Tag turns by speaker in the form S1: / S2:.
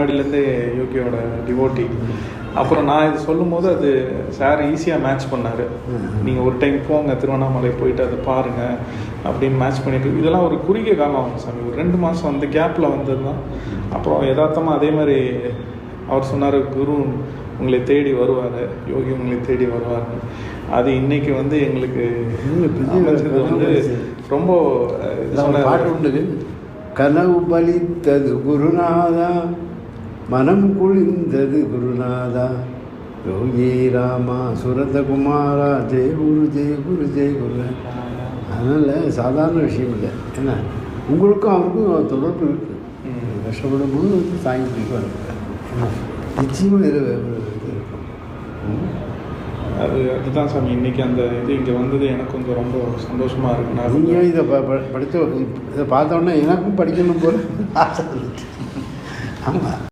S1: முன்னாடியிலேருந்தே யோகியோட devotee. அப்புறம் நான் இது சொல்லும் போது அது சார் ஈஸியாக மேட்ச் பண்ணார். நீங்கள் ஒரு டைம் போங்க, திருவண்ணாமலை போயிட்டு அதை பாருங்கள் அப்படின்னு மேட்ச் பண்ணிட்டு, இதெல்லாம் ஒரு குறுகிய காலம் ஆகும் சாமி, ஒரு 2 மாதம் அந்த கேப்பில் வந்தது தான். அப்புறம் யதார்த்தமாக அதே மாதிரி அவர் சொன்னார், குரு உங்களை தேடி வருவார், யோகி உங்களை தேடி வருவார். அது இன்னைக்கு வந்து எங்களுக்கு வந்து ரொம்ப
S2: பாட்டு உண்டு, கனவு பலித்தது குருநாதா, மனம் குளிர்ந்தது குருநாதா, யோகி ராமா சுரதகுமாரா, ஜெய குரு ஜெய குரு ஜெய குரு. அதனால் சாதாரண விஷயம் இல்லை. ஏன்னா உங்களுக்கும் அவருக்கும் தொடர்பு இருக்குது. கஷ்டப்படும் போது சாமி பிடிக்கும், நிச்சயமாக இது இருக்கும்.
S1: அதுதான் சாமி இன்னைக்கு அந்த இது இங்கே வந்தது எனக்கு கொஞ்சம் ரொம்ப சந்தோஷமாக இருக்கு.
S2: நீங்கள் இதை படித்த இதை பார்த்தோன்னே எனக்கும் படிக்கணும் போல ஆசை. ஆமாம்.